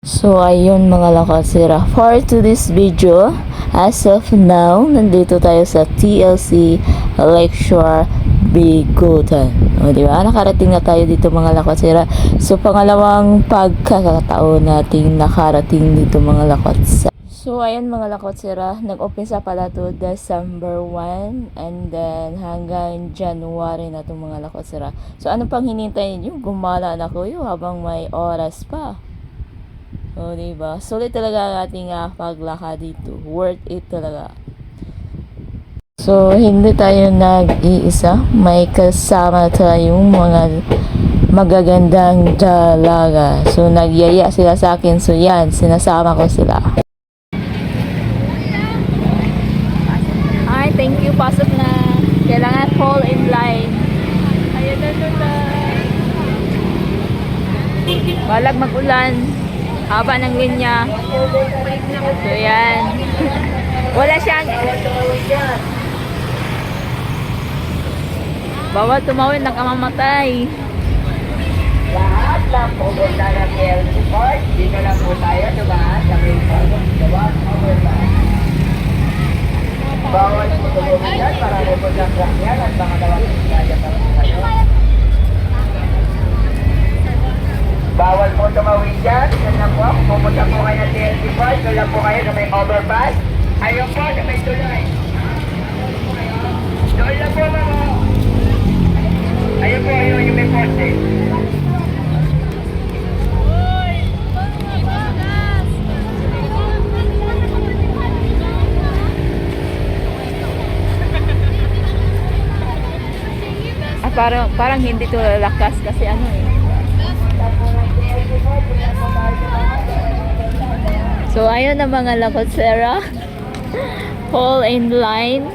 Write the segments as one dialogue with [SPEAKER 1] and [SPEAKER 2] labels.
[SPEAKER 1] So ayun mga lakasira, for today's video, as of now, nandito tayo sa TLC Lakeshore Bigutan. O diba, nakarating na tayo dito mga lakasira. So pangalawang pagkakataon nating nakarating dito mga lakasira. So ayan mga lakasira, nag-umpisa pala to December 1 and then hanggang January na itong mga lakasira. So ano pang hinintay niyo? Gumala na kayo habang may oras pa. O, diba? Sulit talaga ang ating paglakad dito. Worth it talaga. So, hindi tayo nag-iisa. May kasama tayong mga magagandang dalaga. So, nagyaya sila sa akin. So, yan. Sinasama ko sila. Ay, thank you. Pasok na. Kailangan fall in line. Ayun na. Balag mag-ulan. Haba ng linya. So yan. Wala siyang bawal tumawid, nakamamatay.
[SPEAKER 2] Lahat lang po punta ng PLC Park. Dito lang po tayo dumaan sa main park. Bawal po tumawid yan para po lang sakyan at mga dalawang kaya para po kayo. Bawal po tumawid dyan. Yan lang po. Pupunta po kayo ng TLC Park. Doon lang po kayo na may overpass. Ayun po na may tulay. Doon lang po mga. Ayun po yung may poste.
[SPEAKER 1] Parang hindi to lakas kasi ano eh. So ayun na mga lakotsera. Fall in line.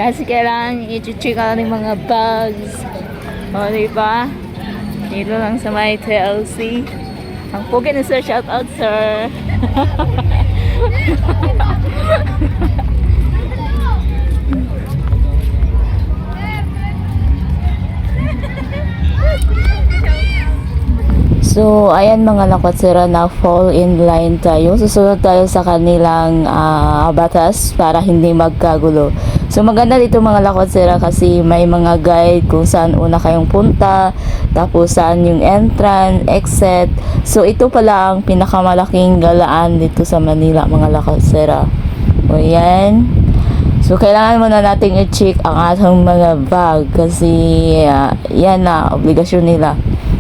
[SPEAKER 1] Kasi kailangan i-check out ng mga bags. O diba? Dito lang sa may TLC. Ang pugi ni sir, shout out sir. So, ayan mga lakotsera, na fall in line tayo. Susunod tayo sa kanilang batas para hindi magkagulo. So, maganda dito mga lakotsera kasi may mga guide kung saan una kayong punta, tapos saan yung entrance, exit. So, ito pala ang pinakamalaking galaan dito sa Manila mga lakotsera. O, yan. So, kailangan muna nating i-check ang ating mga bag kasi yan na, obligasyon nila.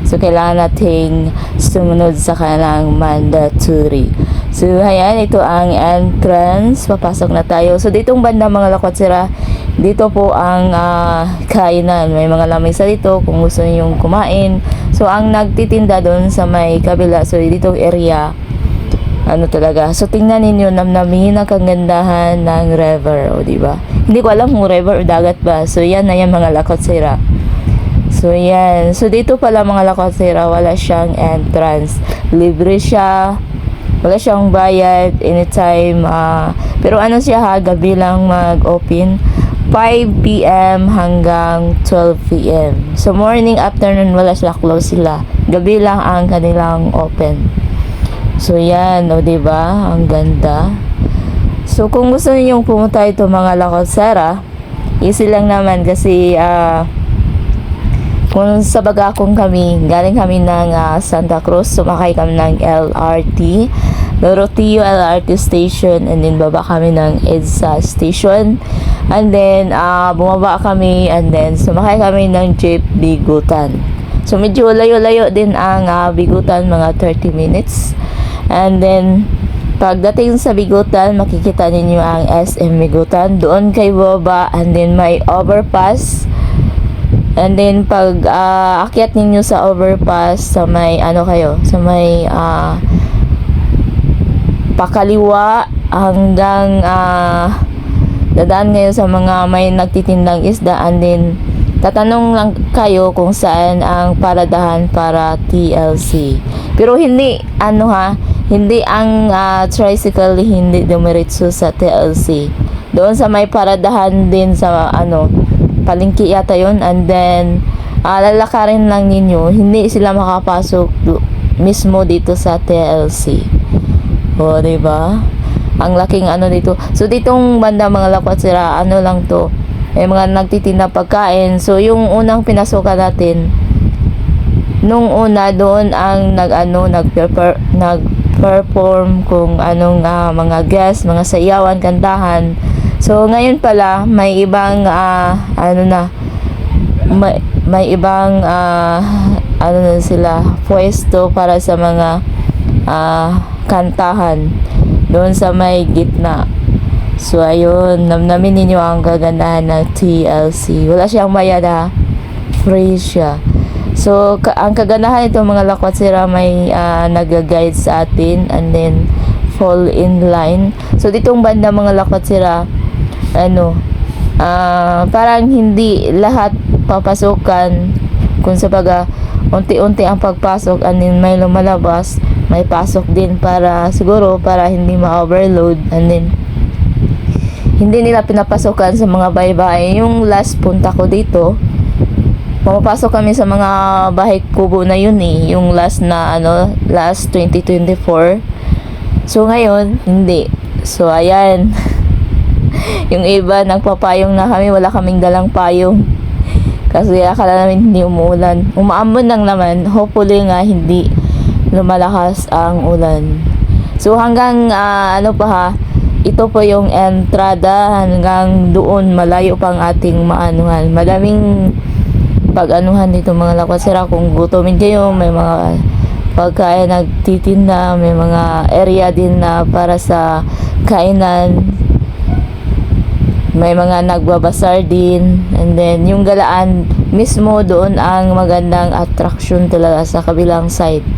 [SPEAKER 1] So, kailangan nating sumunod sa kanilang mandatory. So, ayan, ito ang entrance. Papasok na tayo. So, ditong banda mga lakotsera, dito po ang kainan. May mga lamesa dito kung gusto niyong kumain. So, ang nagtitinda doon sa may kabila. So, dito area, ano talaga. So, tingnan ninyo, namnamin ang kagandahan ng river. O, diba? Hindi ko alam kung river o dagat ba. So, yan na yan mga lakotsera. So, yan. So, dito pala mga lakotsera, wala siyang entrance. Libre siya. Wala siyang bayad anytime. Pero ano siya ha, gabi lang mag-open. 5 p.m. hanggang 12 p.m. So, morning, afternoon, wala sila, close sila. Gabi lang ang kanilang open. So, yan. O, diba? Ang ganda. So, kung gusto ninyong pumunta ito mga lakotsera, easy lang naman kasi, kung sa Bagakong kami, galing kami ng Santa Cruz, sumakay kami ng LRT, Doroteo LRT station, and then baba kami ng EDSA station, and then bumaba kami, and then sumakay kami ng jeep Bigutan. So medyo layo-layo din ang Bigutan, mga 30 minutes, and then pagdating sa Bigutan, makikita ninyo ang SM Bigutan, doon kayo baba, and then may overpass. And then pag akyat ninyo sa overpass sa may sa may pakaliwa hanggang dadaan kayo sa mga may nagtitindang isda, and then tatanong lang kayo kung saan ang paradahan para TLC. Pero hindi hindi ang tricycle hindi dumiretso sa TLC. Doon sa may paradahan din sa palengke yata yun, and then lalakarin lang ninyo, hindi sila makapasok mismo dito sa TLC. O, di ba? Ang laking ano dito. So, ditong banda mga lakwat sira, ano lang to, may mga nagtitinda pagkain. So, yung unang pinasukan natin, nung una doon ang nag-perform kung anong mga guests, mga sayawan, kantahan. So, ngayon pala, may ibang, may ibang, sila, pwesto para sa mga, kantahan doon sa may gitna. So, ayun, namnamin ninyo ang kagandahan ng TLC. Wala siyang bayad ha. Free siya. So, ang kagandahan ito mga lakwat sira, may nag-guide sa atin and then fall in line. So, ditong banda mga lakwat sira, parang hindi lahat papasukan, kung sa baga unti-unti ang pagpasok and then may lumalabas, may pasok din para siguro para hindi ma-overload, and then hindi nila pinapasukan sa mga bahay-bahay. Yung last punta ko dito, pumapasok kami sa mga bahay kubo na yun yung last 2024. So ngayon hindi. So ayan. Yung iba nagpapayong na kami, wala kaming dalang payong kasi akala namin hindi umuulan. Umaambon lang naman, hopefully nga hindi lumalakas ang ulan. So hanggang ito po yung entrada, hanggang doon malayo pang ating maanuhan. Madaming pag-anuhan dito mga lakwat sira. Kung gutomin kayo, may mga pagkain nagtitinda, may mga area din na para sa kainan, may mga nagbabasar din, and then yung galaan mismo doon ang magandang attraction talaga sa kabilang side.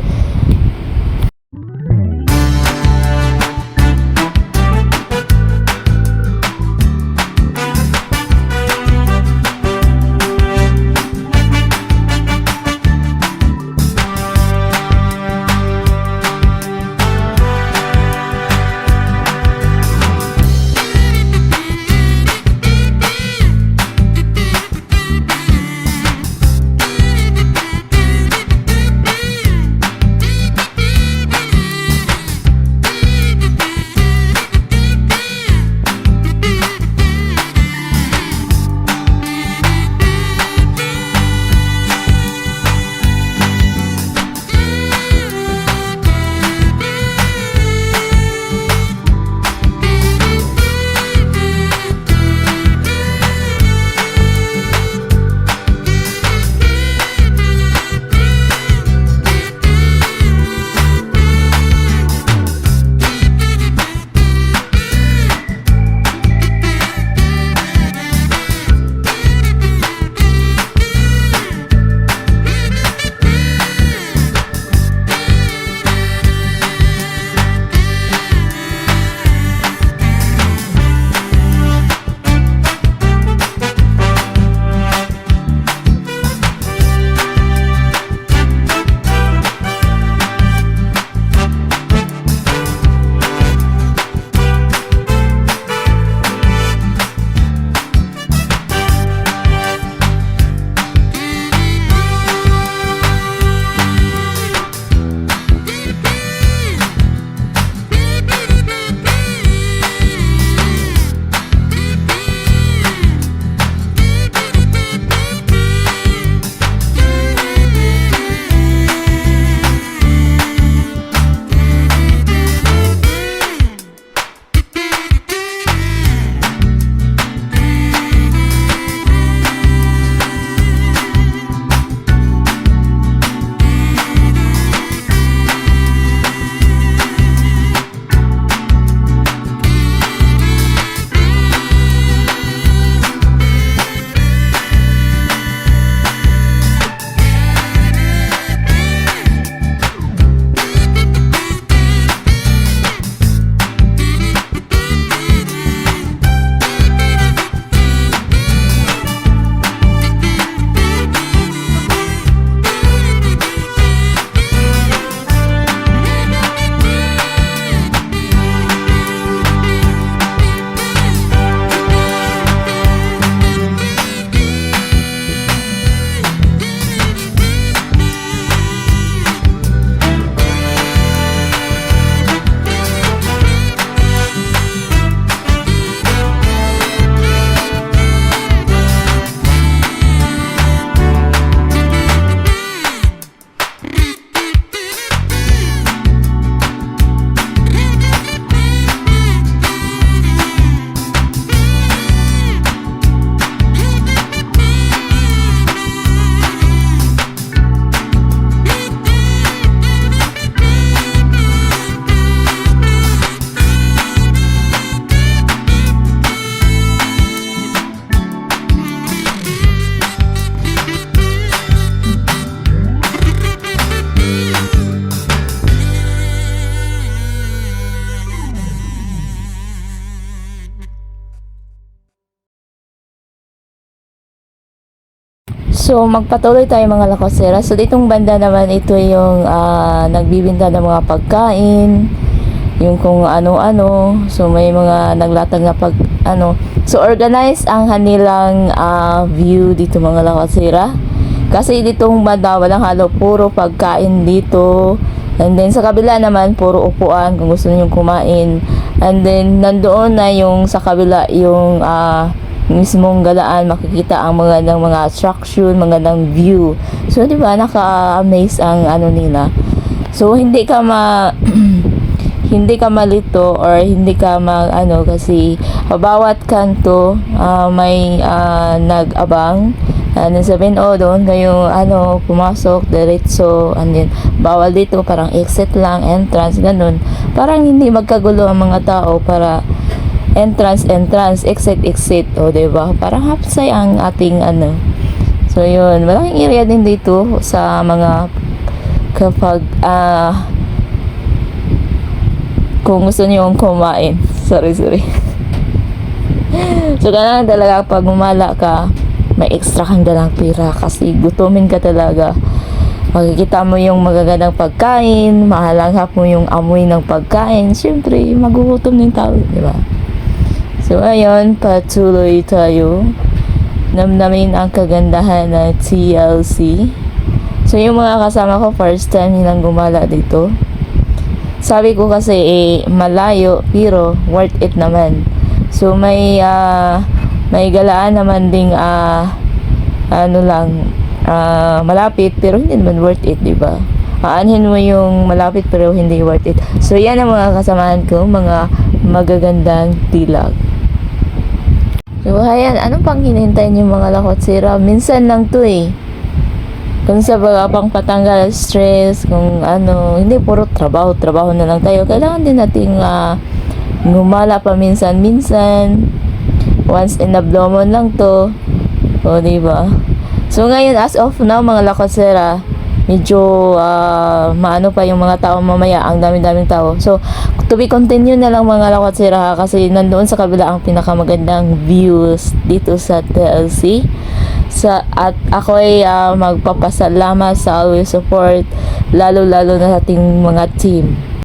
[SPEAKER 1] So, magpatuloy tayo mga lakosera. So, ditong banda naman, ito yung nagbibinta ng mga pagkain, yung kung ano-ano. So, may mga naglatag na So, organized ang kanilang view dito mga lakosera. Kasi ditong banda, walang halo, puro pagkain dito. And then, sa kabila naman, puro upuan kung gusto niyo kumain. And then, nandoon na yung sa kabila, yung mismong galaan, makikita ang mga attraction, magandang view. So, di ba, naka-amaze ang nila. So, hindi ka hindi ka malito or hindi ka kasi bawat kanto may nag-abang. And sabihin, doon kayo pumasok diretso, and then bawal dito, parang exit lang, entrance, ganun. Parang hindi magkagulo ang mga tao para entrance, exit, o diba? Parang hapsay ang ating So yun, malaking area din dito sa mga kapag kung gusto niyo kumain. Sorry. So kailangan talaga pag umala ka, may extra kang dalang pera kasi gutumin ka talaga. Makikita mo yung magagandang pagkain, mahalanghap mo yung amoy ng pagkain. Siyempre, magugutom din tao, diba? So, ayun, patuloy tayo. Namnamin ang kagandahan ng TLC. So, yung mga kasama ko, first time nilang gumala dito. Sabi ko kasi, malayo, pero worth it naman. So, may galaan naman ding, malapit, pero hindi naman worth it, diba? Aanhin mo yung malapit, pero hindi worth it. So, yan ang mga kasamahan ko, mga magagandang dilag. So, ayan, anong pang hinihintay niyo mga lakotsira? Minsan lang to Kung sa baga pang patanggal stress, kung hindi puro trabaho na lang tayo. Kailangan din nating gumala pa minsan. Once in a blue moon lang to. O, diba? So, ngayon, as of now, mga lakotsira, medyo maano pa yung mga tao mamaya, ang daming tao. So, to be continue na lang mga lakotsira kasi nandoon sa kabila ang pinakamagandang views dito sa TLC. At ako ay magpapasalamat sa always support, lalo na sa ating mga team.